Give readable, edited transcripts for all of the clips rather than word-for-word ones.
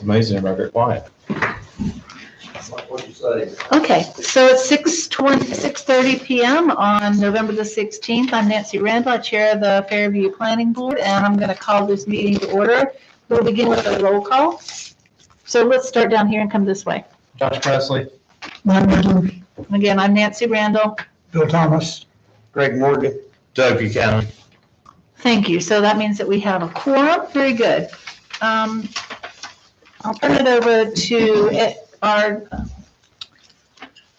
amazing record quiet. What you say? Okay, so it's 6:30 p.m. on November the 16th. I'm Nancy Randall, I chair the Fairview Planning Board, and I'm going to call this meeting to order. We'll begin with a roll call. So let's start down here and come this way. Josh Presley. Again, I'm Nancy Randall. Bill Thomas. Greg Morgan. Doug Buchanan. Thank you. So that means that we have a quorum. Very good. I'll turn it over to our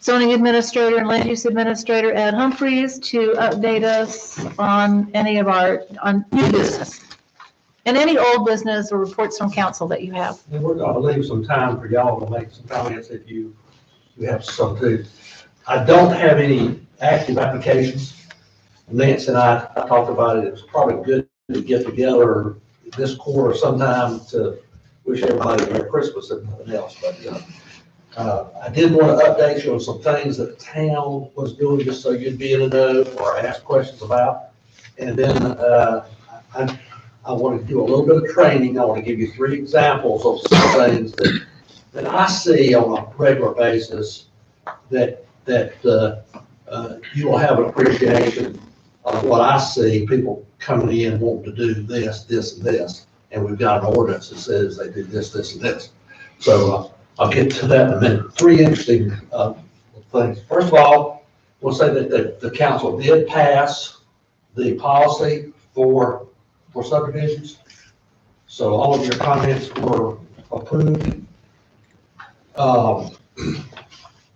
zoning administrator and land use administrator, Ed Humphreys, to update us on any of on new business and any old business or reports from council that you have. And we're gonna leave some time for y'all to make some comments if you have some too. I don't have any active applications. Nancy and I talked about it. It was probably good to get together this quarter sometime to wish everybody a Merry Christmas and nothing else. But I did want to update you on some things that the town was doing, just so you'd be in the know or ask questions about. And then I want to do a little bit of training. I want to give you 3 examples of some things that I see on a regular basis that you will have an appreciation of what I see, people coming in wanting to do this, this, and this. And we've got an ordinance that says they do this, this, and this. So I'll get to that in a minute. 3 interesting things. First of all, we'll say that the council did pass the policy for subdivisions. So all of your comments were approved. The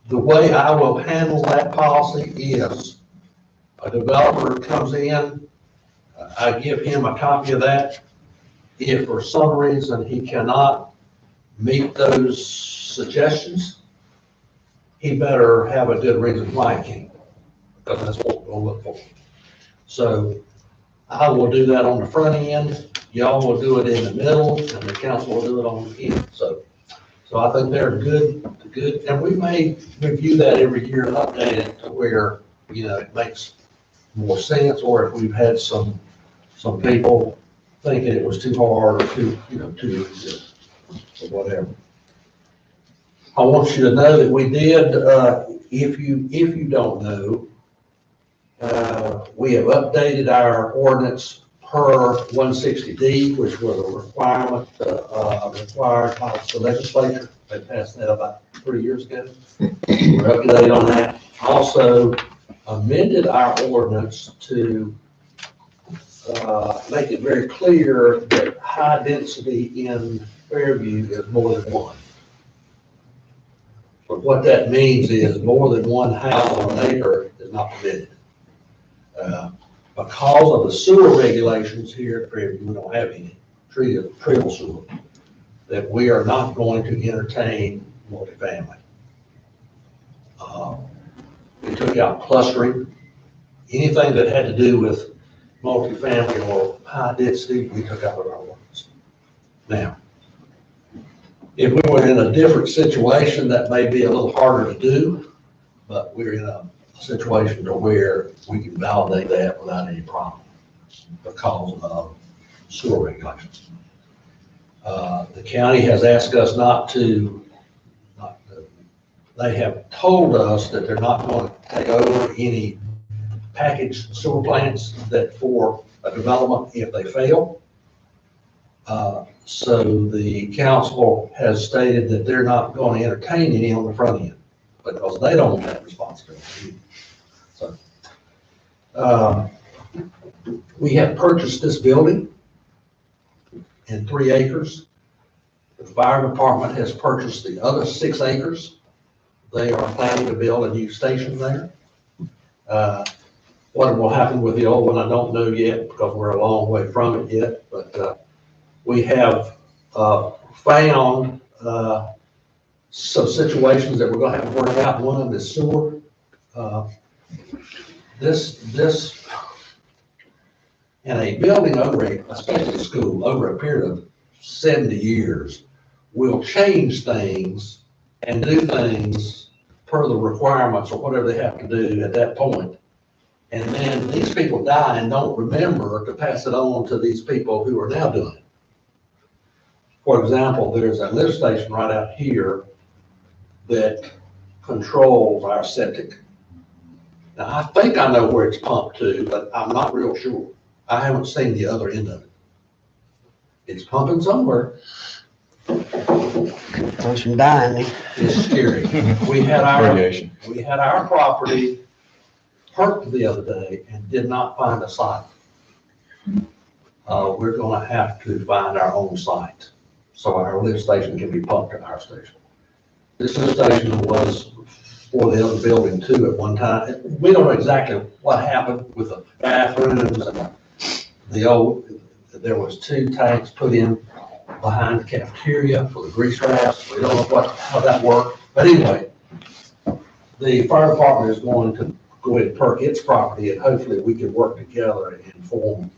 way I will handle that policy is a developer comes in, I give him a copy of that. If for some reason he cannot meet those suggestions, he better have a good reason why he can't, because that's what we'll look for. So I will do that on the front end. Y'all will do it in the middle, and the council will do it on the end. So I think they're good, and we may review that every year and update it to where, it makes more sense, or if we've had some people thinking it was too hard or too easy or whatever. I want you to know that we did, if you don't know, we have updated our ordinance per 160D, which was a requirement, required by the legislature. They passed that about 3 years ago. We're up to date on that. Also amended our ordinance to make it very clear that high density in Fairview is more than one. But what that means is more than one house on an acre is not permitted. Because of the sewer regulations here at Fairview, we don't have any treatable sewer, that we are not going to entertain multifamily. We took out clustering. Anything that had to do with multifamily or high density, we took out of our ordinance. Now, if we were in a different situation, that may be a little harder to do, but we're in a situation to where we can validate that without any problem because of sewer regulations. The county has asked us not to, they have told us that they're not going to take over any packaged sewer plants that for a development if they fail. So the council has stated that they're not going to entertain any on the front end because they don't want that responsibility. So we have purchased this building in 3 acres. The fire department has purchased the other 6 acres. They are planning to build a new station there. What will happen with the old one, I don't know yet because we're a long way from it yet, but we have found some situations that we're going to have to work out. One of them is sewer. This in a building especially a school, over a period of 70 years, will change things and do things per the requirements or whatever they have to do at that point. And then these people die and don't remember to pass it on to these people who are now doing it. For example, there's a lift station right out here that controls our septic. Now, I think I know where it's pumped to, but I'm not real sure. I haven't seen the other end of it. It's pumping somewhere. Ocean dying. It's scary. We had our property perked the other day and did not find a site. We're gonna have to find our own site, so our lift station can be pumped at our station. This lift station was for the other building too at one time. We don't know exactly what happened with the bathrooms and there was 2 tanks put in behind the cafeteria for the grease traps. We don't know how that worked, but anyway, the fire department is going to go ahead and perk its property, and hopefully we can work together and form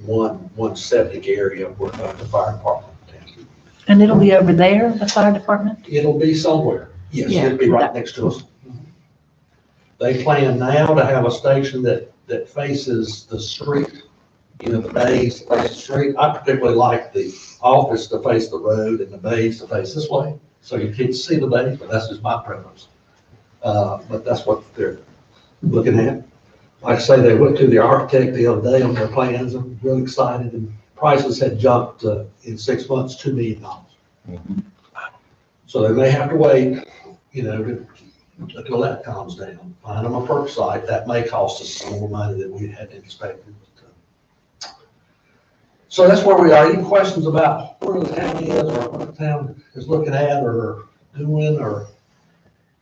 one septic area where the fire department can. And it'll be over there, the fire department? It'll be somewhere. Yes, Yeah. it'll be right next to us. They plan now to have a station that faces the street, you know, the bays that face the street. I particularly like the office to face the road and the bays to face this way, so you can't see the bays, but that's just my preference. But that's what they're looking at. Like I say, they went to the architect the other day on their plans. I'm really excited, and prices had jumped in 6 months, $2 million. So they may have to wait, you know, until that calms down. Find them a perk site. That may cost us some more money than we had expected. So that's where we are. Any questions about where the town is or what the town is looking at or doing, or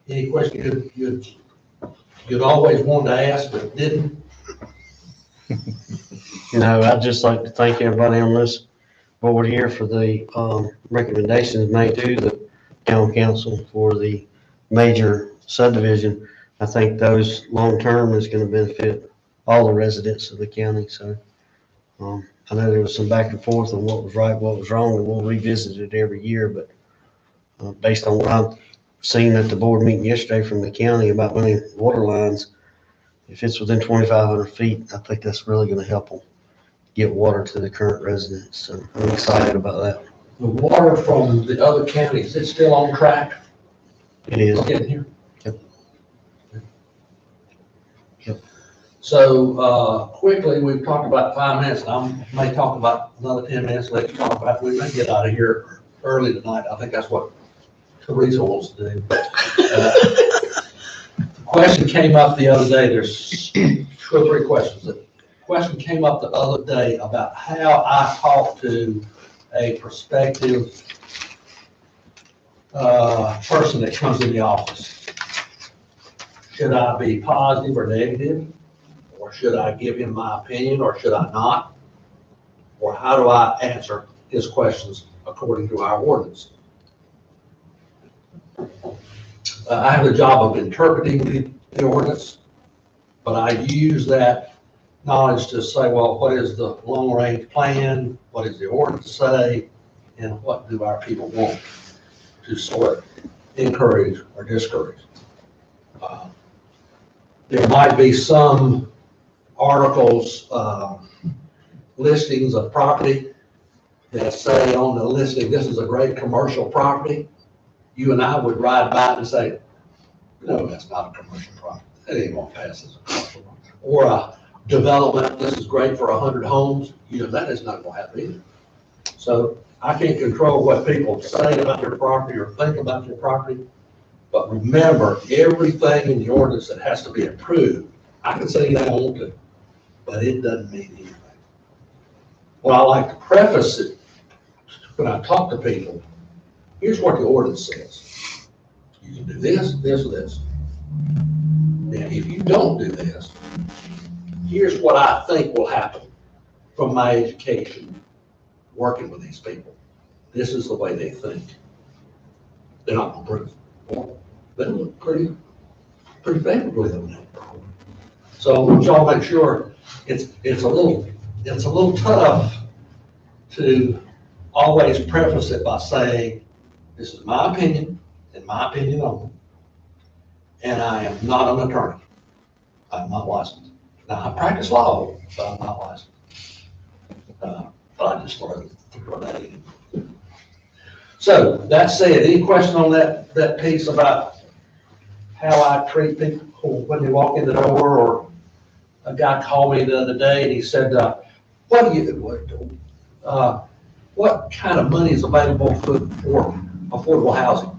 any question you'd always wanted to ask but didn't? No, I'd just like to thank everybody on this board here for the recommendations made to the town council for the major subdivision. I think those long-term is going to benefit all the residents of the county. So I know there was some back and forth on what was right, what was wrong, and we'll revisit it every year. But based on what I've seen at the board meeting yesterday from the county about running water lines, if it's within 2,500 feet, I think that's really going to help them get water to the current residents. So I'm excited about that. The water from the other counties, it's still on track? It is. Getting here? Yep. Yep. So, quickly, we've talked about 5 minutes, and I may talk about another 10 minutes, let you talk about, we may get out of here early tonight. I think that's what Teresa wants to do. The question came up the other day, there's 2 or 3 questions. The question came up the other day about how I talk to a prospective person that comes in the office. Should I be positive or negative? Or should I give him my opinion, or should I not? Or how do I answer his questions according to our ordinance? I have the job of interpreting the ordinance, but I use that knowledge to say, well, what is the long-range plan? What does the ordinance say? And what do our people want to sort of encourage or discourage? There might be some articles, listings of property that say on the listing, this is a great commercial property. You and I would ride by it and say, no, that's not a commercial property. That ain't gonna pass as a commercial property. Or a development, this is great for 100 homes. You know, that is not gonna happen either. So I can't control what people say about their property or think about their property. But remember, everything in the ordinance that has to be approved, I can say that I want to, but it doesn't mean anything. Well, I like to preface it when I talk to people. Here's what the ordinance says. You can do this, this, or this. Now, if you don't do this, here's what I think will happen from my education working with these people. This is the way they think. They're not going to prove it. Well, they look pretty favorably on that. So I want y'all to make sure it's a little tough to always preface it by saying, this is my opinion and my opinion only. And I am not an attorney. I'm not licensed. Now, I practice law, but I'm not licensed. But I just throw that in. So, that said, any question on that piece about how I treat people when they walk in the door? Or a guy called me the other day and he said, what kind of money is available for affordable housing?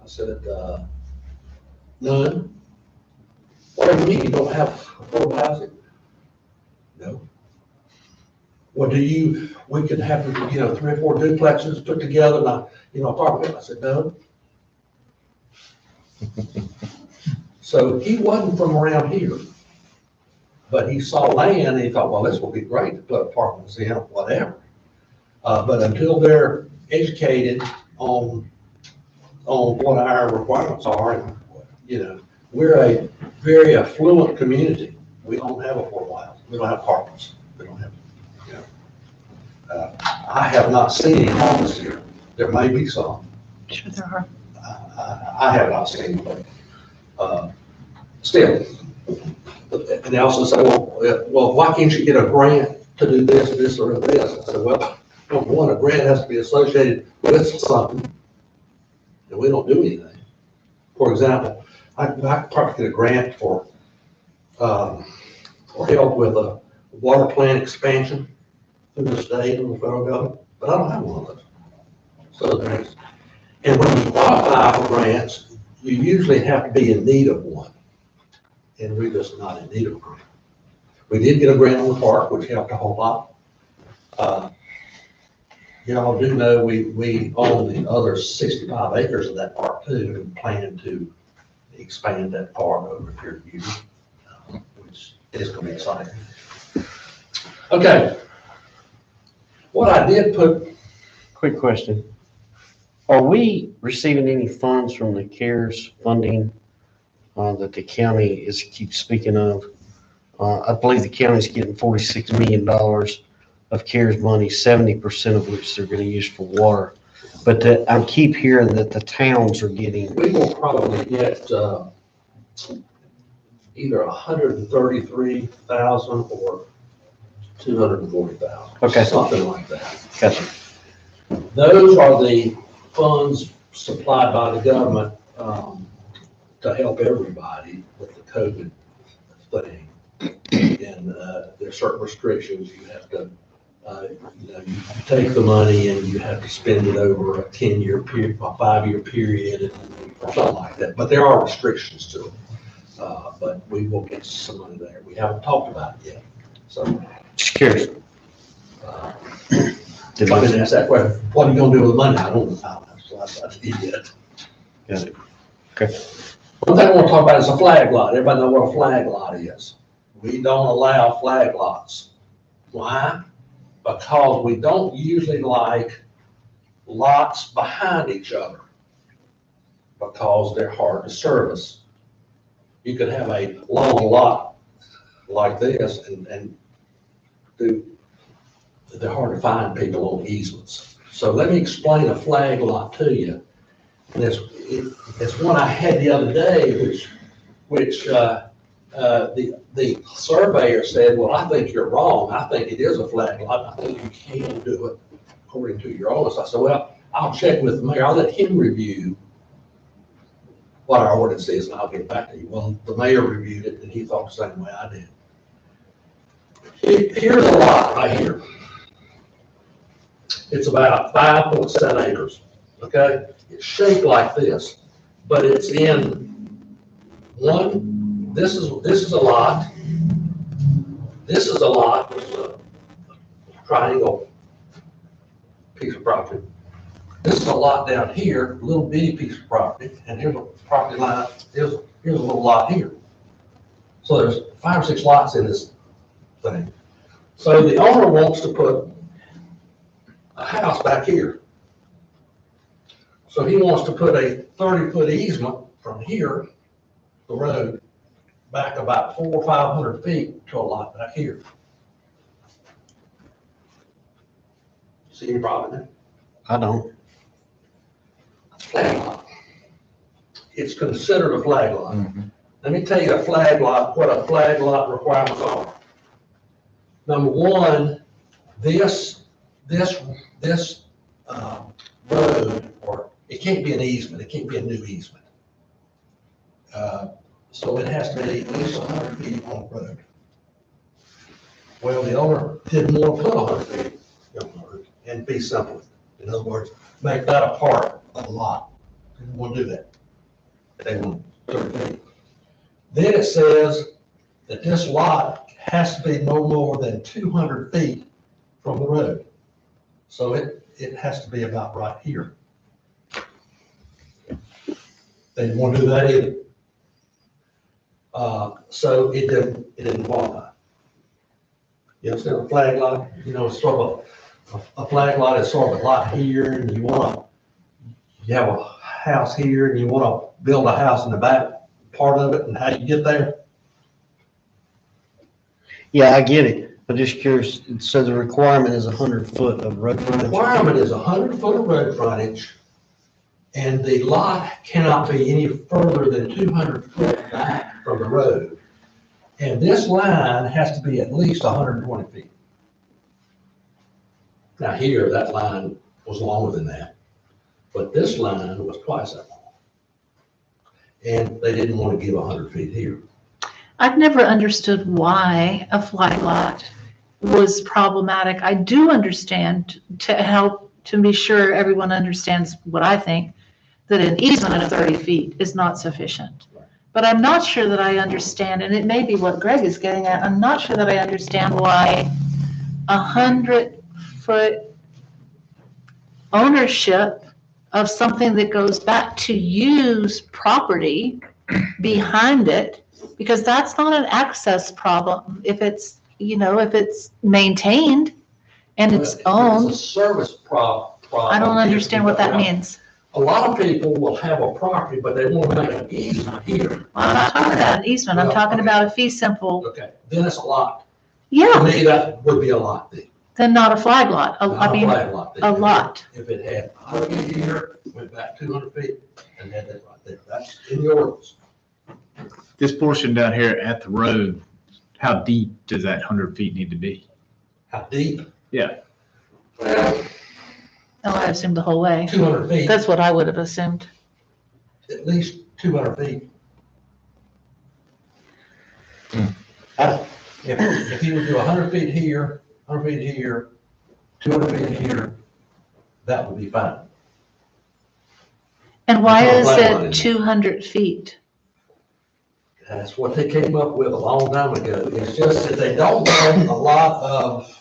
I said, none. What do you mean you don't have affordable housing? No. Well, we could have, 3 or 4 duplexes put together, and apartment. I said, no. So he wasn't from around here, but he saw land and he thought, well, this will be great to put apartments in or whatever. But until they're educated on what our requirements are, we're a very affluent community. We don't have affordable housing. We don't have apartments. We don't have, I have not seen any homeless here. There may be some. Sure there are. I have not seen any. Still, and they also say, well, why can't you get a grant to do this, or this? I said, well, number one, a grant has to be associated with something, and we don't do anything. For example, I could probably get a grant for help with a water plant expansion through the state and the federal government, but I don't have one of those. So there's, and when you qualify for grants, you usually have to be in need of one. And we're just not in need of a grant. We did get a grant on the park, which helped a whole lot. Y'all do know we own the other 65 acres of that park too, and plan to expand that park over a period of years, which is going to be exciting. Okay. What I did put. Quick question. Are we receiving any funds from the CARES funding that the county keeps speaking of? I believe the county's getting $46 million of CARES money, 70% of which they're going to use for water. But I keep hearing that the towns are getting. We will probably get either 133,000 or 240,000. Okay. Something like that. Gotcha. Those are the funds supplied by the government to help everybody with the COVID thing. And there's certain restrictions. You have to, you take the money and you have to spend it over a 10-year period, a 5-year period, or something like that. But there are restrictions to it. But we will get some money there. We haven't talked about it yet. So, Just curious. If I didn't ask that question, what are you going to do with the money? I don't know. I did yet. Got it. Okay. One thing I want to talk about is a flag lot. Everybody know what a flag lot is. We don't allow flag lots. Why? Because we don't usually like lots behind each other because they're hard to service. You could have a long lot like this and they're hard to find people on easements. So let me explain a flag lot to you. And it's one I had the other day, which the surveyor said, well, I think you're wrong. I think it is a flag lot. I think you can do it according to your ordinance. I said, well, I'll check with the mayor. I'll let him review what our ordinance is, and I'll get back to you. Well, the mayor reviewed it, and he thought the same way I did. Here's a lot right here. It's about 5.7 acres, okay? It's shaped like this, but it's in one, this is a lot. This is a lot, it's a triangle piece of property. This is a lot down here, a little bitty piece of property, and here's a property line, here's a little lot here. So there's 5 or 6 lots in this thing. So the owner wants to put a house back here. So he wants to put a 30-foot easement from here, the road, back about 400 or 500 feet to a lot back here. See any problem there? I don't. Flag lot. It's considered a flag lot. Mm-hmm. Let me tell you what a flag lot requirements are. Number one, this road, or it can't be an easement, it can't be a new easement. So it has to be at least 100 feet on the road. Well, the owner didn't want to put 100 feet on the road and be simple. In other words, make that a part of the lot. Didn't want to do that. They want 30 feet. Then it says that this lot has to be no more than 200 feet from the road. So it has to be about right here. They didn't want to do that either. So it didn't qualify. You understand a flag lot? You know, it's sort of a flag lot is sort of a lot here, and you have a house here, and you want to build a house in the back part of it, and how you get there. Yeah, I get it. I'm just curious. So the requirement is 100 foot of road The frontage? requirement is 100 foot of road frontage, and the lot cannot be any further than 200 foot back from the road. And this line has to be at least 120 feet. Now here, that line was longer than that, but this line was twice that long. And they didn't want to give 100 feet here. I've never understood why a flag lot was problematic. I do understand, to help, to be sure everyone understands what I think, that an easement of 30 feet is not sufficient. But I'm not sure that I understand, and it may be what Greg is getting at, I'm not sure that I understand why 100-foot ownership of something that goes back to use property behind it, because that's not an access problem. If it's, if it's maintained and it's It's a owned, service problem. I don't understand what that means. A lot of people will have a property, but they want to make an easement here. Well, I'm not talking about an easement, I'm talking about a fee simple, Okay, then it's a lot. To yeah, me, that would be a lot then. then not a flag lot. I Not a mean, flag lot then. a lot. If it had 100 feet here, went back 200 feet, and had that right there, that's in the ordinance. This portion down here at the road, how deep does that 100 feet need to be? How deep? Yeah. Well, Oh, I assumed the whole way. 200 feet, That's what I would have assumed. at least 200 feet. If he would do 100 feet here, 100 feet here, 200 feet here, that would be fine. And why That's is not a flag lot, it is it? 200 feet? That's what they came up with a long time ago. It's just that they don't want a lot of,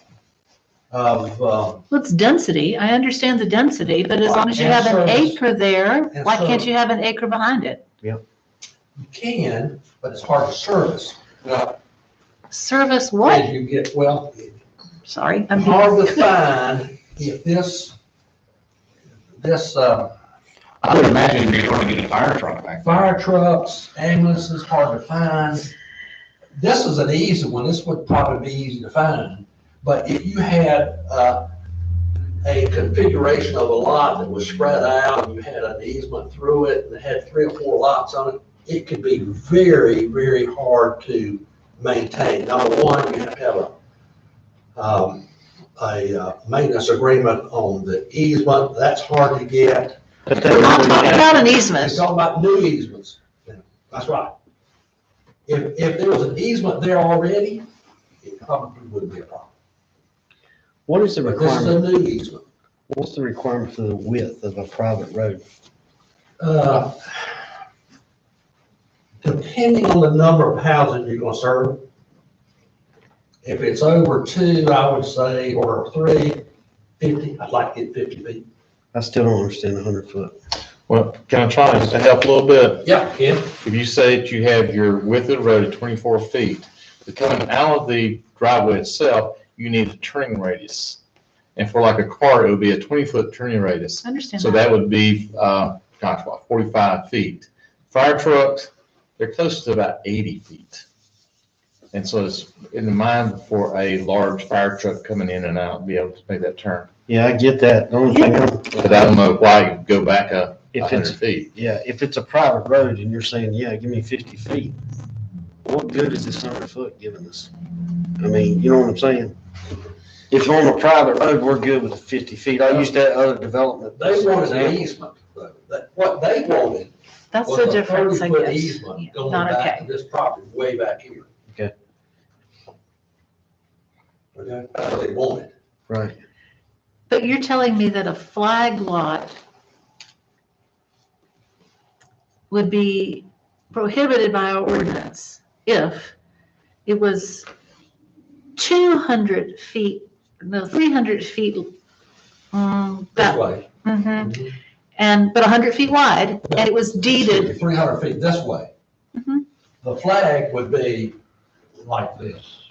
Well, it's density. I understand the density, but as long as you And have an service. acre there, And why can't service. you have an acre behind it? you can, but it's hard to service. Service what? As you get, well, Sorry, I'm hard to find if this, I would imagine you're going to get a fire truck back there. fire trucks, ambulances, hard to find. This is an easy one. This would probably be easy to find. But if you had, a configuration of a lot that was spread out, and you had an easement through it, and it had 3 or 4 lots on it, it could be very, very hard to maintain. Number one, you have to have a maintenance agreement on the easement. That's hard to get. But We're not talking about an It's easement. talking about new easements. That's right. If there was an easement there already, it probably wouldn't be a problem. what is the But this is a requirement? new easement. What's the requirement for the width of a private road? Depending on the number of houses you're gonna serve, if it's over 2, I would say, or 3, 50, I'd like to get 50 feet. I still don't understand 100 foot. Well, can I try just to help a little bit? Yeah, Ken? If you say that you have your width of the road at 24 feet, to come out of the driveway itself, you need a turning radius. And for like a car, it would be a 20-foot turning radius. I understand So that. that would be, 45 feet. Fire trucks, they're close to about 80 feet. And so it's in the mind for a large fire truck coming in and out, be able to make that turn. Yeah, I get that. The only thing, But I don't know why you go back If 100 it's- feet. yeah, if it's a private road and you're saying, yeah, give me 50 feet, what good is this 100 foot giving us? I mean, you know what I'm saying? If on a private road, we're good with the 50 feet. I used that other development. They wanted an easement, though. What they wanted That's was the a difference, I 30-foot guess. easement Yeah, going not back to okay. this property, way back here. Okay. Okay, that's what they wanted. Right. But you're telling me that a flag lot would be prohibited by our ordinance if it was 200 feet, no, 300 feet, This that, way. mhm, and, but 100 feet wide, and it was deeded. 300 feet this way. Mhm. The flag would be like this.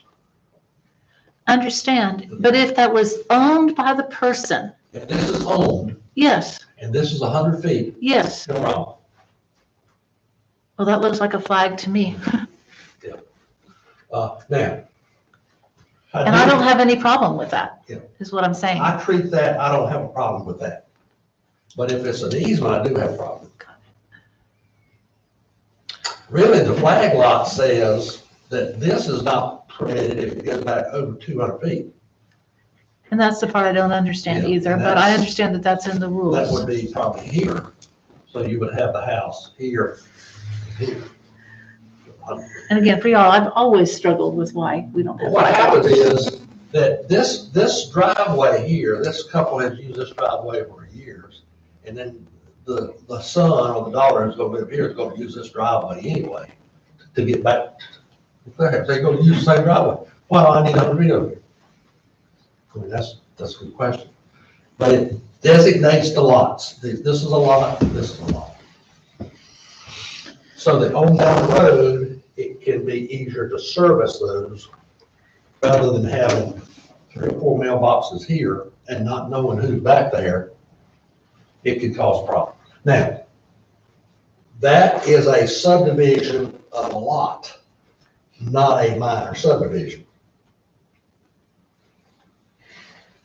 Understand, but if that was owned by the person, If this is owned, yes, and this is 100 feet, yes, no problem. well, that looks like a flag to me. Now. And I don't have any problem with that, Yeah. is what I'm saying. I treat that, I don't have a problem with that. But if it's an easement, I do have a problem. Really, the flag lot says that this is not permitted if it goes back over 200 feet. And that's the part I don't understand Yeah, either, and but I that's- understand that that's in the That rules. would be probably here. So you would have the house here, here. And again, for y'all, I've always struggled with why we don't have. What flag happens lots. is that this driveway here, this couple has used this driveway for years. And then the son or the daughter who's gonna live here is gonna use this driveway anyway to get back. Perhaps they're gonna use the same driveway. Why do I need 100 feet of it? I mean, that's a good question. But it designates the lots. This is a lot, this is a lot. So that on down the road, it can be easier to service those rather than having 3 or 4 mailboxes here and not knowing who's back there. It could cause problems. Now, that is a subdivision of a lot, not a minor subdivision.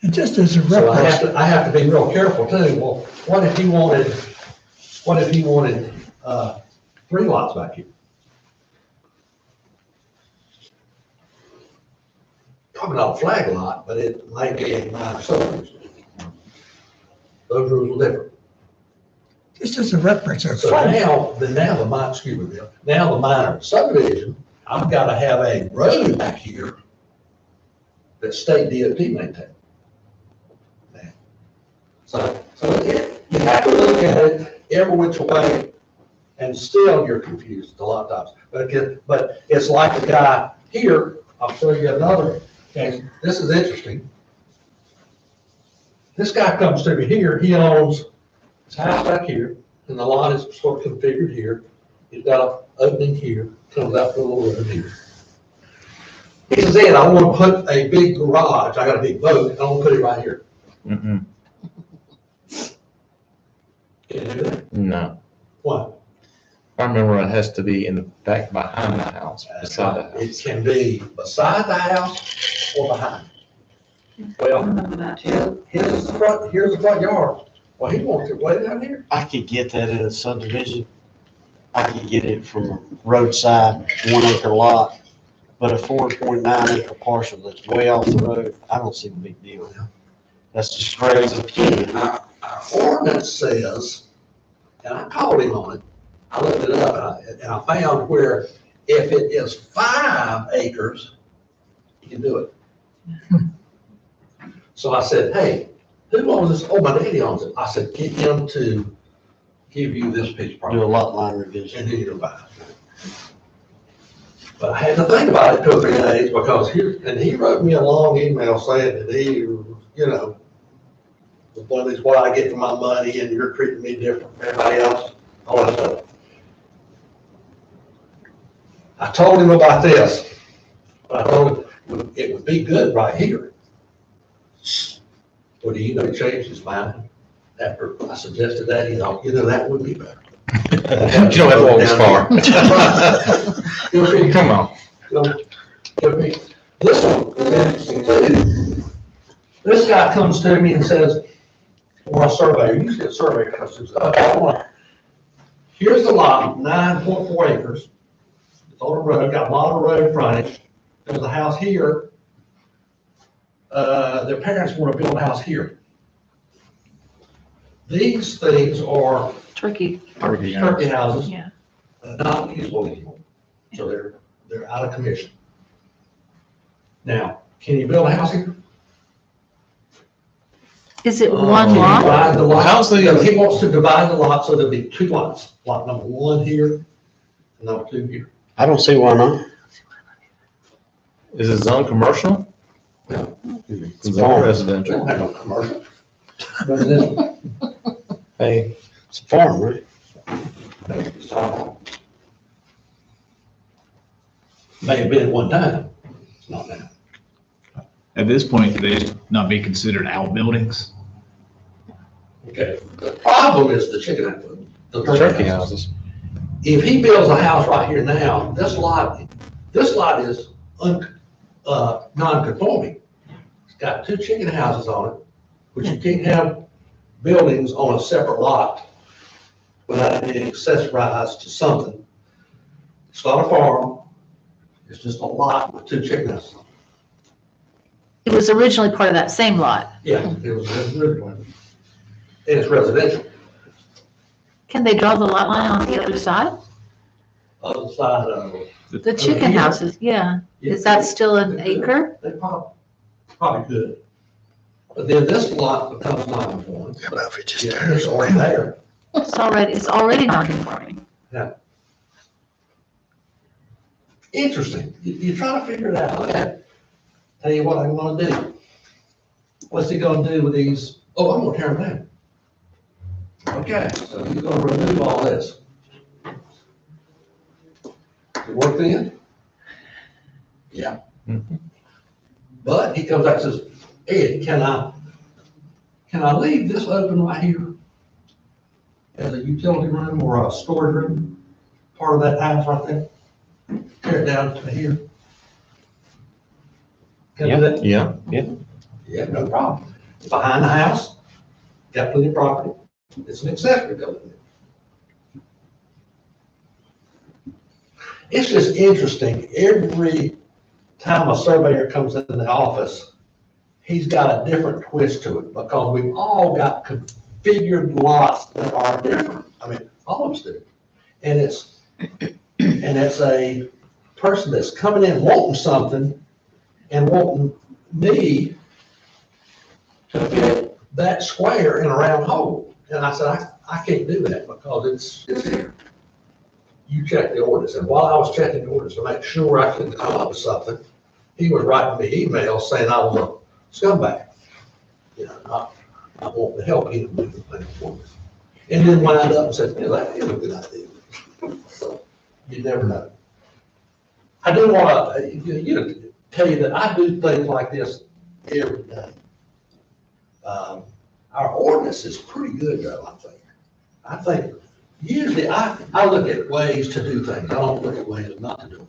And just as a So reference, I have to be real careful too. Well, what if he wanted 3 lots back here? Probably not a flag lot, but it might be a minor subdivision. Those rules are different. just as a reference, a So flag, now the minor, excuse me, Bill, now the minor subdivision, I've got to have a road back here that state DOT maintains. So you have to look at it every which way, and still you're confused a lot of times. But it's like the guy here, I'll show you another case. This is interesting. This guy comes to me here, he owns his house back here, and the lot is sort of configured here. He's got an opening here, comes out to a little road here. He says, Ed, I want to put a big garage, I got a big boat, and I want to put it right here. Mm-mm. Can you do that? No. Why? I remember it has to be in the back behind the house, beside the house. It can be beside the house or behind. I Well, remember that too. here's the front yard. Well, he wants it way down here. I could get that in a subdivision. I could get it from a roadside, 1 acre lot, but a 4.9 acre parcel that's way off the road, I don't see the big deal. That's just Greg's opinion. Our ordinance says, and I called him on it, I looked it up, and I found where if it is 5 acres, you can do it. So I said, hey, who owns this? Oh, my daddy owns it. I said, get him to give you this piece of Do a property, lot line revision. and then you'll buy it. But I had to think about it 2 or 3 days, because he wrote me a long email saying that he, what is what I get for my money, and you're treating me different from everybody else, all that stuff. I told him about this, but I told him it would be good right here. Well, do you know, he changed his mind after I suggested that, he thought, that would be better. You don't have to walk this far. It'll be- Come on. it'll be- This one is interesting too. This guy comes to me and says, or a surveyor, usually a surveyor comes to me, okay, I want, here's the lot, 9.4 acres. It's on the road, got a lot of road frontage. There's a house here. their parents want to build a house here. These things are Turkey, turkey houses, yeah. not usable anymore. So they're out of commission. Now, can you build a house here? Is it Can one you lot? divide the lot? How's the- He wants to divide the lot, so there'll be two lots, lot number one here, and number two here. I don't see why not. Is it zone commercial? It's Zone farm. We residential? don't have no commercial. Residential. Hey, it's a farm, right? May have been at one time, it's not now. At this point, do they not be considered outbuildings? Okay, the problem is the chicken, the Turkey turkey house. houses. If he builds a house right here now, this lot is non-conforming. It's got two chicken houses on it, which you can't have buildings on a separate lot without it being accessorized to something. It's not a farm, it's just a lot with two chicken houses. It was originally part of that same lot. Yeah, it was original. And it's residential. Can they draw the lot line on the other side? Other side of. The chicken houses, yeah. Is that still an acre? They probably could. But then this lot becomes non-conforming. Yeah, but if it just Yeah, tears it's already down. there. It's already non-conforming. Interesting. You try to figure it out. Okay. Tell you what I'm gonna do. What's he gonna do with these? Oh, I'm gonna tear them down. Okay, so he's gonna remove all this. It work then? Yeah. But he comes back and says, Ed, can I leave this open right here? As a utility room or a storage room, part of that house right there? Tear it down to here? Can I do that? Yeah. Yeah, no problem. Behind the house, got plenty of property. It's an accessory building. It's just interesting. Every time a surveyor comes in the office, he's got a different twist to it because we've all got configured lots that are different. I mean, all of us do. And it's a person that's coming in wanting something and wanting me to fit that square in a round hole. And I said, I can't do that because it's here. You check the orders. And while I was checking the orders to make sure I could come up with something, he was writing me emails saying I was a scumbag. You know, not wanting to help him do the thing for me. And then wind up and said, yeah, that is a good idea. So you never know. I do want to, tell you that I do things like this every day. Our ordinance is pretty good though, I think usually I look at ways to do things. I don't look at ways not to do them.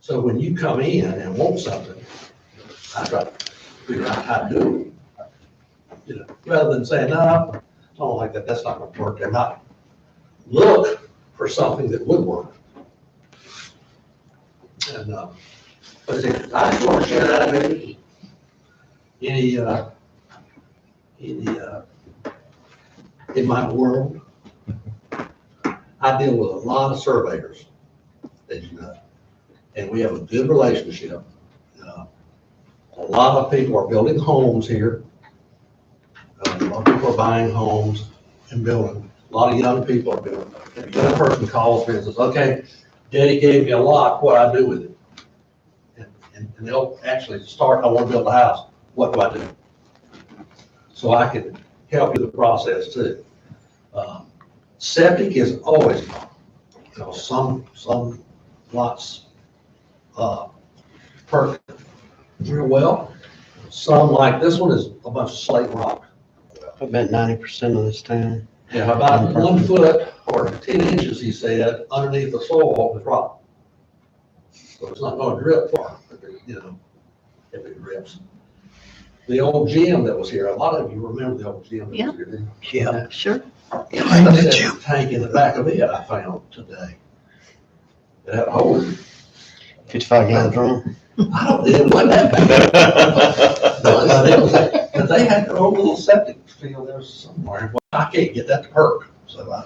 So when you come in and want something, I try to figure out how to do it. You know, rather than saying, no, I don't like that, that's not gonna work. And not look for something that would work. And, but I just want to share that with you. In my world, I deal with a lot of surveyors, as you know, and we have a good relationship. A lot of people are building homes here. A lot of people are buying homes and building. A lot of young people are building. If a young person calls me and says, okay, Daddy gave me a lot, what do I do with it? And they'll actually start, I want to build a house. What do I do? So I can help you with the process too. Septic is always a problem. You know, some lots perk real well. Some like this one is a bunch of slate rock. I bet 90% of this town. Yeah, about 1 foot or 10 inches, he said, underneath the soil is rock. So it's not gonna drip far, you know, if it drips. The old gym that was here, a lot of you remember the old gym that was here, didn't you? Yeah. Sure. Behind the That's gym. a tank in the back of it I found today. It had a hole in it. 55-gallon drum. I don't, it wasn't that bad. No, it was, but they had their own little septic field there somewhere. Well, I can't get that to work, so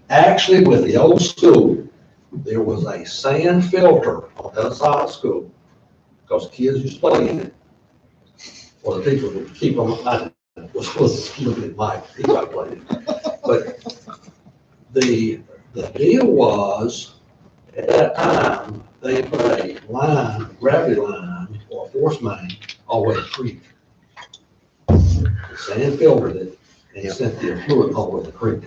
actually, with the old school, there was a sand filter on the other side of the school, because kids used to play in it. Well, the people would keep them, I was looking at Mike, he got playing. But the deal was, at that time, they put a line, a gravity line, or a force main, all the way to the creek. Sand filtered it, and sent the fluid all the way to the creek.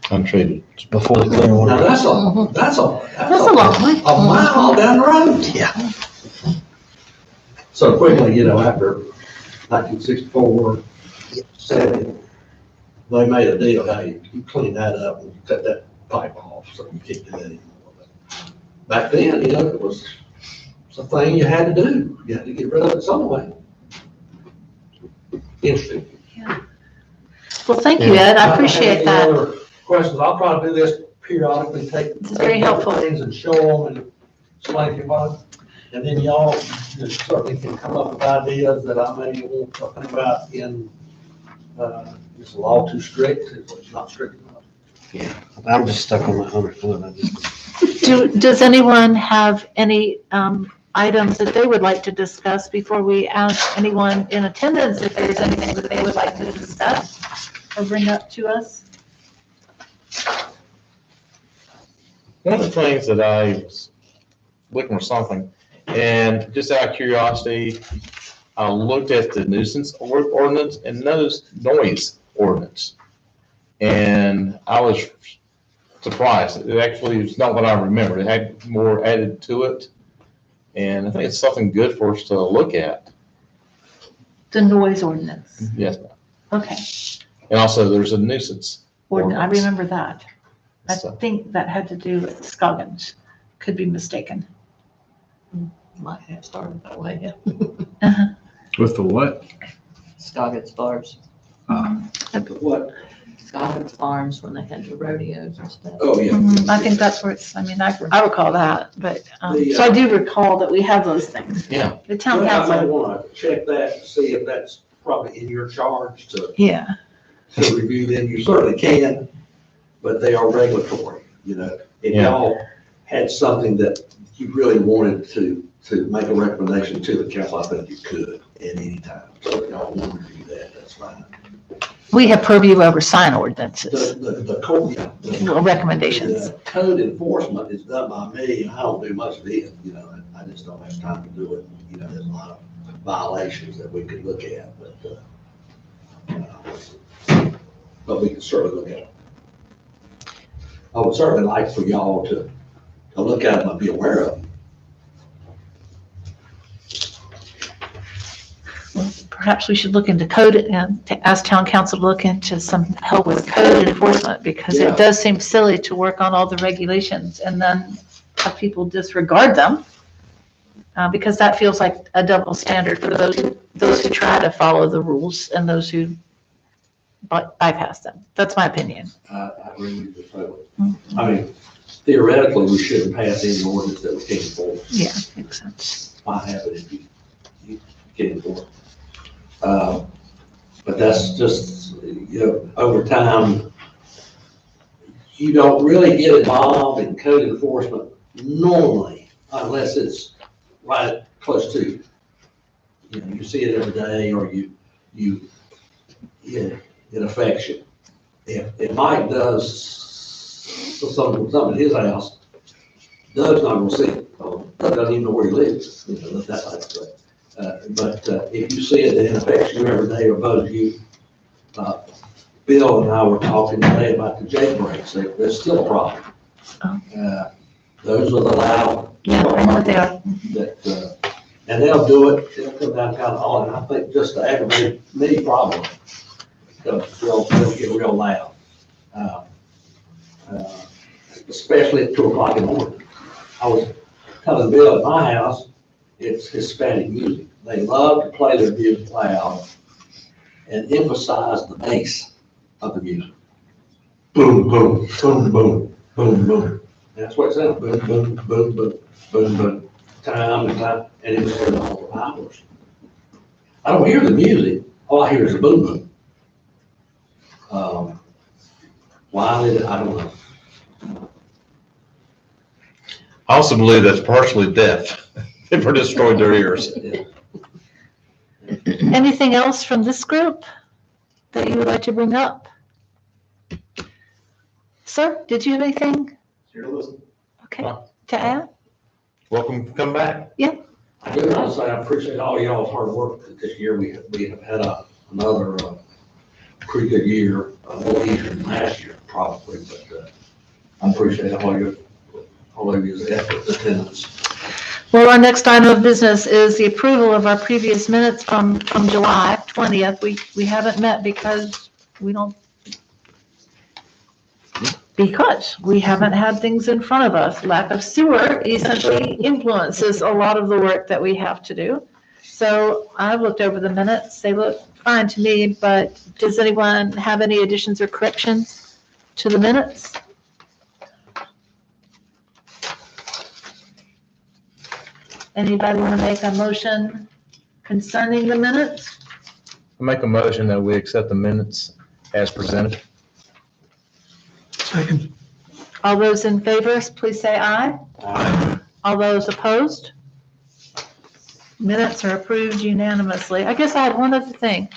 Untreated. It's before the clean Now, water. that's a long way. a mile down the road. Yeah. So quickly, after 1964, 70, they made a deal, hey, you clean that up and you cut that pipe off, so you can't do that anymore. But back then, it was a thing you had to do. You had to get rid of it some way. Interesting. Well, thank you, Ed, I appreciate Any that. other questions? I'll try to do this periodically, take. This is very helpful. Things and show them and explain to you about it. And then y'all certainly can come up with ideas that I may want to think about in, is the law too strict? Is it not strict enough? I'm just stuck on that 100 foot. I just, Does anyone have any items that they would like to discuss before we ask anyone in attendance if there's anything that they would like to discuss or bring up to us? One of the things that I was looking for something, and just out of curiosity, I looked at the nuisance ordinance and noise ordinance. And I was surprised. It actually is not what I remembered. It had more added to it. And I think it's something good for us to look at. The noise ordinance, Yes, ma'am. okay. And also there's a nuisance. I remember that. I So, think that had to do with Scoggins, could be mistaken. Might have started that way, yeah. Uh-huh. With the what? Scoggins Farms, What? Scoggins Farms when they had the rodeos and stuff. Oh, yeah. I think that's where it's, I recall that, but, The, so I do recall that we have those things. yeah, The town Well, I may council, want to check that, to see if that's probably in your charge to yeah, review them. You certainly can, but they are regulatory, If Yeah. y'all had something that you really wanted to make a recommendation to the council, I think you could at any time. So if y'all want to do that, that's fine. we have purview over sign ordinances, The code, yeah. well, recommendations. The code enforcement is done by me. I don't do much of it, I just don't have time to do it. There's a lot of violations that we could look at, but we can certainly look at it. I would certainly like for y'all to look at them and be aware of them. Perhaps we should look into code and to ask town council to look into some help with code enforcement, because Yeah. it does seem silly to work on all the regulations and then have people disregard them. Because that feels like a double standard for those who try to follow the rules and those who bypass them. That's my opinion. I agree with you totally. I mean, theoretically, we shouldn't pass any ordinance that we can't enforce. Yeah, makes sense. Might happen if you can't enforce. But that's just, over time, you don't really get involved in code enforcement normally, unless it's right close to you. You see it every day, or it affects you. If Mike does something at his house, Doug's not gonna see it. Doug doesn't even know where he lives, that type of thing. But if you see it, then it affects you every day or bothers you. Bill and I were talking today about the jailbreaks. There's still a problem. Oh. Those are the loud. Yeah, I know what they are. That, and they'll do it, they'll come down kind of hard, and I think just to aggravate me problem, because they'll get real loud. Especially at 2:00 in the morning. I was telling Bill at my house, it's Hispanic music. They love to play their music loud and emphasize the bass of the music. Boom, boom, boom, boom, boom, boom. That's what it said, boom, boom, boom, boom, boom, boom, time and time, and it was for the whole hours. I don't hear the music, all I hear is a boom, boom. Why did it, I don't know. I also believe that's partially deaf. It destroyed their ears. Anything else from this group that you would like to bring up? Sir, did you have anything? Okay, to add? Welcome, come back. I do want to say I appreciate all y'all's hard work this year. We have had another pretty good year, a little easier than last year probably, but I appreciate all of your efforts, attendance. Well, our next item of business is the approval of our previous minutes from July 20th. We haven't met because we haven't had things in front of us. Lack of sewer essentially influences a lot of the work that we have to do. So I've looked over the minutes. They look fine to me, but does anyone have any additions or corrections to the minutes? Anybody want to make a motion concerning the minutes? I make a motion that we accept the minutes as presented. Second. All those in favor, please say aye. Aye. All those opposed? Minutes are approved unanimously. I guess I have one other thing.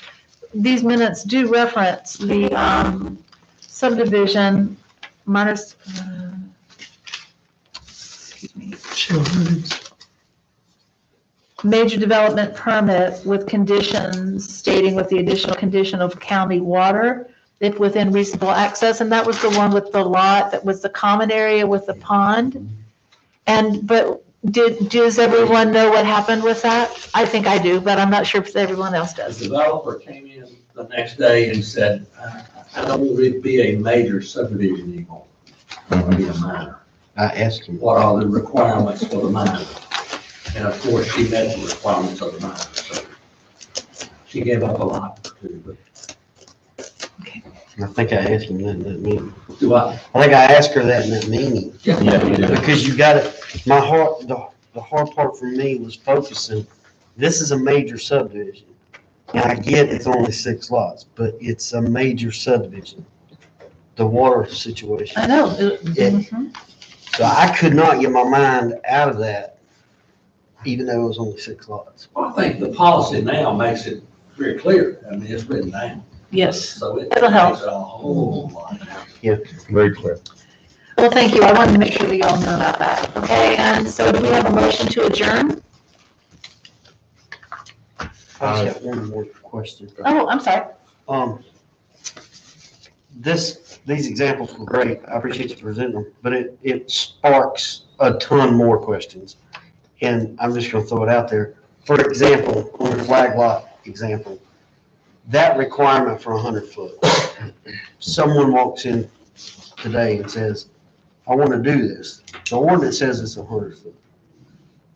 These minutes do reference the subdivision minus, excuse me, major development permit with conditions stating with the additional condition of county water if within reasonable access. And that was the one with the lot that was the common area with the pond. But does everyone know what happened with that? I think I do, but I'm not sure if everyone else The does. developer came in the next day and said, I don't want it to be a major subdivision anymore. I want it to be a minor. I asked him. What are the requirements for the minor? And of course, she met the requirements of the minor, so she gave up a lot too, but I think I asked him that in that meeting. do I? I think I asked her that in that meeting. Yeah, you did. Because you got it, the hard part for me was focusing, this is a major subdivision. And I get it's only 6 lots, but it's a major subdivision. The water situation. I know. Mhm. So I could not get my mind out of that, even though it was only 6 lots. Well, I think the policy now makes it very clear. I mean, it's written down. Yes. So it It'll help. makes it a whole lot. Very clear. Well, thank you. I wanted to make sure that you all know about that. Okay, and so do we have a motion to adjourn? I just got one more question. Oh, I'm sorry. These examples were great. I appreciate you presenting them, but it sparks a ton more questions. And I'm just gonna throw it out there. For example, on the flag lot example, that requirement for 100 foot. Someone walks in today and says, I want to do this. The ordinance says it's 100 foot.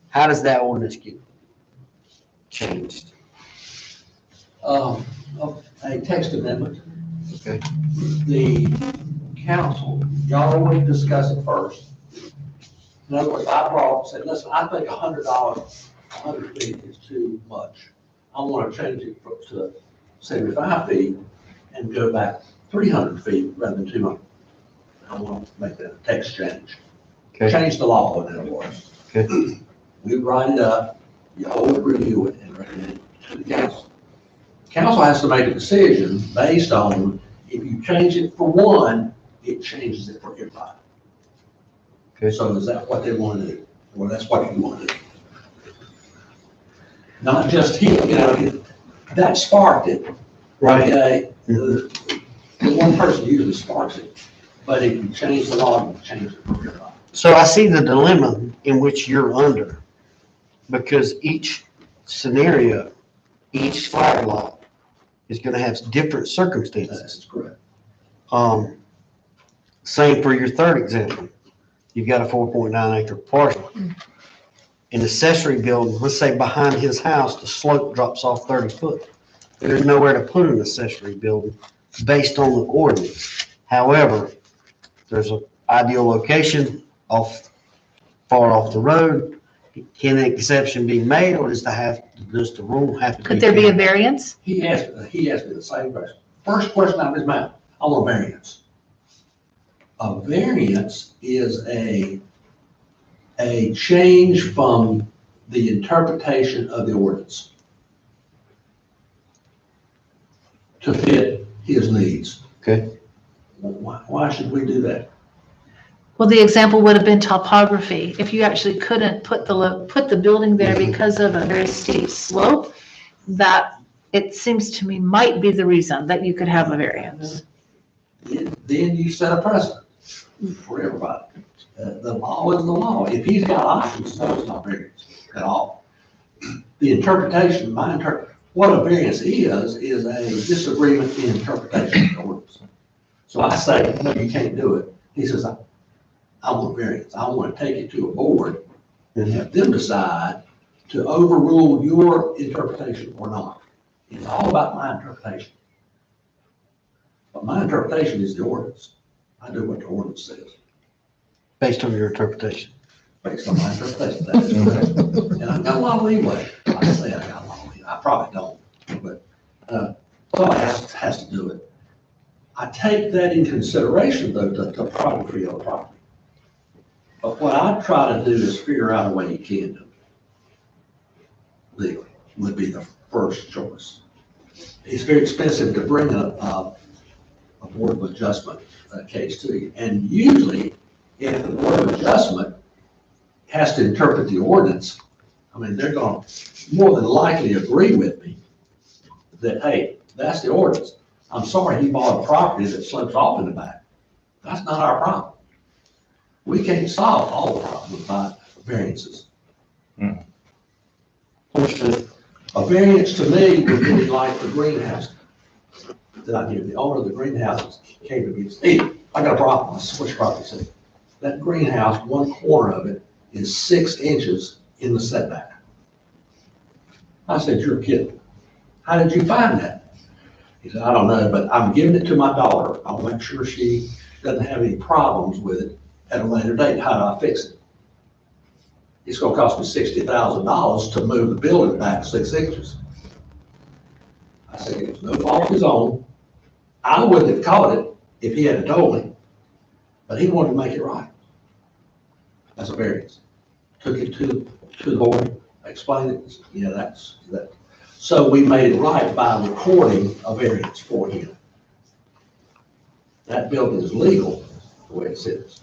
How does that ordinance get changed? A text amendment. Okay. The council, y'all always discuss it first. In other words, I brought, said, listen, I think $100, 100 feet is too much. I want to change it to 75 feet and go back 300 feet rather than 200. I want to make that a text change. Okay. Change the law, in other words. Okay. We write it up, y'all would review it and recommend it to the council. Council has to make a decision based on, if you change it for one, it changes it for everybody. Okay. So is that what they want to do? Well, that's what you want to do. Not just him, that sparked it. Right. Okay? The one person usually sparks it, but if you change the law, you change it for everybody. So I see the dilemma in which you're under, because each scenario, each flag lot is gonna have different circumstances. That's correct. Same for your third example. You've got a 4.9 acre parcel. An accessory building, let's say behind his house, the slope drops off 30 foot. There's nowhere to put an accessory building based on the ordinance. However, there's an ideal location far off the road, can an exception be made, or does the rule have to be? Could there be a changed? variance? He asked me the same question. First question out of his mouth, I want a variance. A variance is a change from the interpretation of the ordinance to fit his needs. Okay. Why should we do that? Well, the example would have been topography. If you actually couldn't put the building there because of a very steep slope, that, it seems to me, might be the reason that you could have a variance. Then you set a precedent for everybody. The law is the law. If he's got options, no, it's not variance at all. The interpretation, what a variance is a disagreement in interpretation of the ordinance. So I say, no, you can't do it. He says, I want variance. I want to take it to a board and have them decide to overrule your interpretation or not. It's all about my interpretation. But my interpretation is the ordinance. I do what the ordinance says, Based on your interpretation. based on my interpretation. That is correct. And I've got a lot of leeway. Like I said, I got a lot of leeway. I probably don't, but somebody has to do it. I take that in consideration, though, the topography of the property. But what I try to do is figure out a way you can do it legally, would be the first choice. It's very expensive to bring a board of adjustment case to you. And usually, if the board of adjustment has to interpret the ordinance, I mean, they're going to more than likely agree with me that, hey, that's the ordinance. I'm sorry he bought a property that slopes off in the back. That's not our problem. We can't solve all the problems by variances. Understood. A variance to me would be like the greenhouse that I did. The owner of the greenhouse came to me and said, hey, I got a problem. I said, what's your problem? He said, that greenhouse, one corner of it is 6 inches in the setback. I said, you're kidding. How did you find that? He said, I don't know, but I'm giving it to my daughter. I'll make sure she doesn't have any problems with it at a later date. How do I fix it? It's gonna cost me $60,000 to move the building back 6 inches. I said, it was no fault of his own. I wouldn't have caught it if he had told me, but he wanted to make it right. That's a variance. Took it to the board, explained it, yeah, that's that. So we made it right by recording a variance for him. That building is legal the way it sits.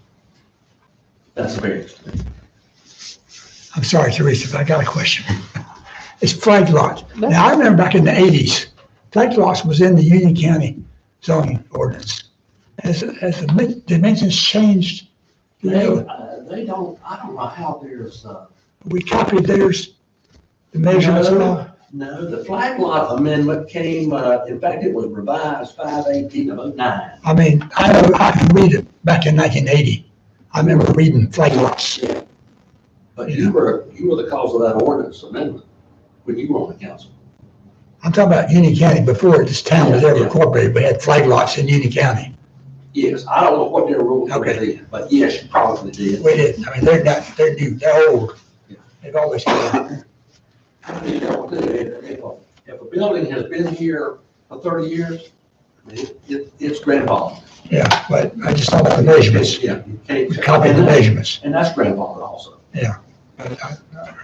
That's a variance to me. I'm sorry, Teresa, but I got a question. It's flag lot. Now, I remember back in the 80s, flag lots was in the Union County zoning ordinance. Has the dimensions changed? You know, They don't, I don't know how there's, we copied theirs, the measurements and all. No, the flag lot amendment came, in fact, it was revised 5/18/09. I mean, I know, I can read it back in 1980. I remember reading flag lots. But you were the cause of that ordinance amendment when you were on the council. I'm talking about Union County before this town was ever Yeah. incorporated. We had flag lots in Union County. Yes, I don't know what their rules were Okay. then, but yes, you probably did. We did. I mean, they're not, they're new, they're old. Yeah. They've always been. You know, if a building has been here for 30 years, it's grandfathered. Yeah, but I just thought about the measurements. Yeah, you can't. We copied the measurements. And that's grandfathered also.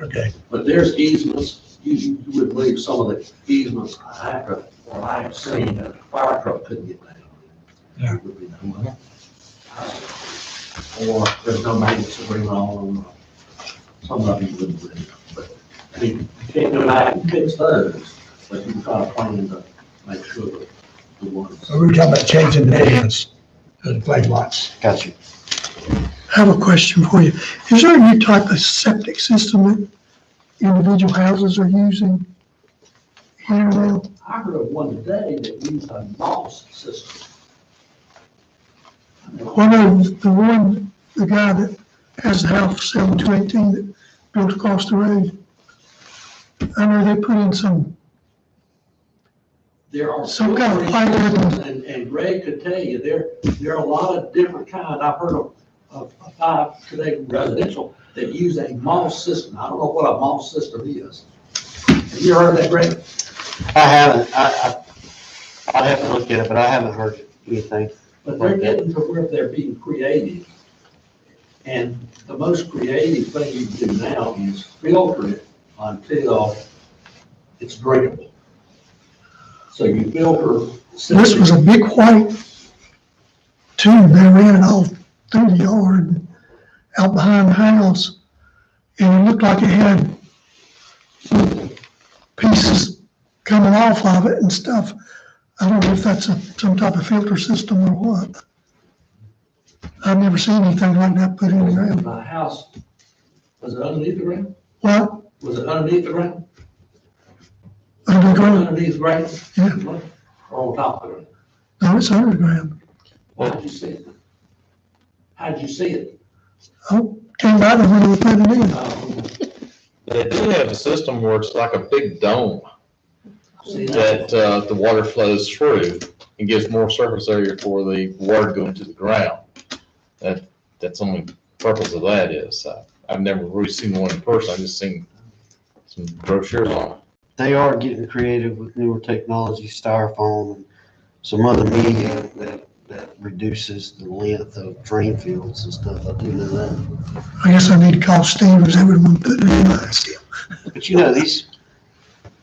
Okay. But there's easements, you would believe some of the easements I have seen, that a fire truck couldn't get down. Yeah. It would be no way. Or there's no maintenance agreement on them. Some of them you wouldn't believe, but, I mean, you can't go back and fix those, but you can try to plan to make sure that the ones. So we were talking about changing the measurements of the flag lots. Got you. I have a question for you. Is there any type of septic system that individual houses are using here now? I heard of one today that used a NOS system. Well, no, the guy that has the house 7218 that built across the road. I know they put in some There are. Some kind of pipe. And Greg could tell you, there are a lot of different kinds. I've heard of a five today residential that use a MOS system. I don't know what a MOS system is. Have you heard of that, Greg? I haven't, I'll have to look at it, but I haven't heard anything. But they're getting to where they're being creative. And the most creative thing you can do now is filter it until it's drinkable. So you filter. This was a big white tube, they ran it all through the yard, and out behind the house, and it looked like it had pieces coming off of it and stuff. I don't know if that's some type of filter system or what. I've never seen anything like that put in the ground. My house, was it underneath the ground? What, Was it underneath the ground? underground? Underneath the ground? Yeah. Or on top of the ground? No, it's underground. How'd you see it? How'd you see it? Oh, came by there when they were putting it in. They do have a system where it's like a big dome See that? that the water flows through and gives more surface area for the water going to the ground. That's the only purpose of that is. I've never really seen one in person. I've just seen some brochures on it. They are getting creative with newer technology, styrofoam and some other media that reduces the length of drain fields and stuff. I do know that. I guess I need to call Stevens, they would want to put it in my steel. But you know, these,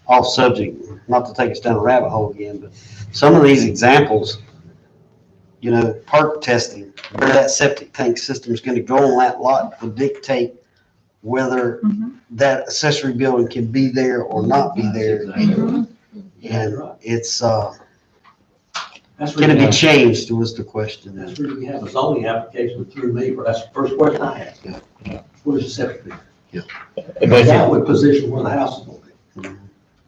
off subject, not to take us down a rabbit hole again, but some of these examples, you know, perk testing, where that septic tank system is going to go on that lot will dictate whether that accessory building can be there or not be there. And it's That's going to really, be changed was the question. that's really, we have a zoning application through me, but that's the first question I had. Where's the septic? And they, That would position where the house is going to be.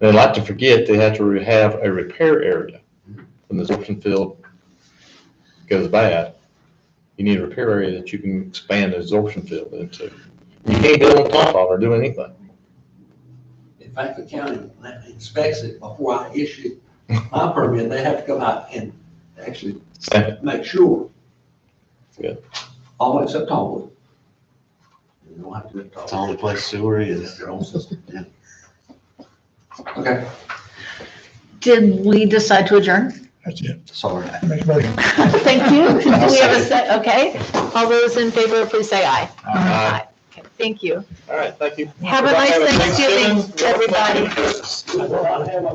they like to forget they have to have a repair area when the absorption field goes bad. You need a repair area that you can expand the absorption field into. You can't build on top of it or do anything. In fact, the county inspects it before I issue my permit. They have to come out and actually make sure. Good. All except Tallwood. You don't have to do it It's the only place sewer It's is. their own system. Okay. Did we decide to adjourn? That's it. Sorry. Make a motion. Thank you. Do we have a set? Okay. All those in favor, please say aye. Aye. Okay, thank you. All right, thank you. Have a nice Everybody Thanksgiving, everybody. I have a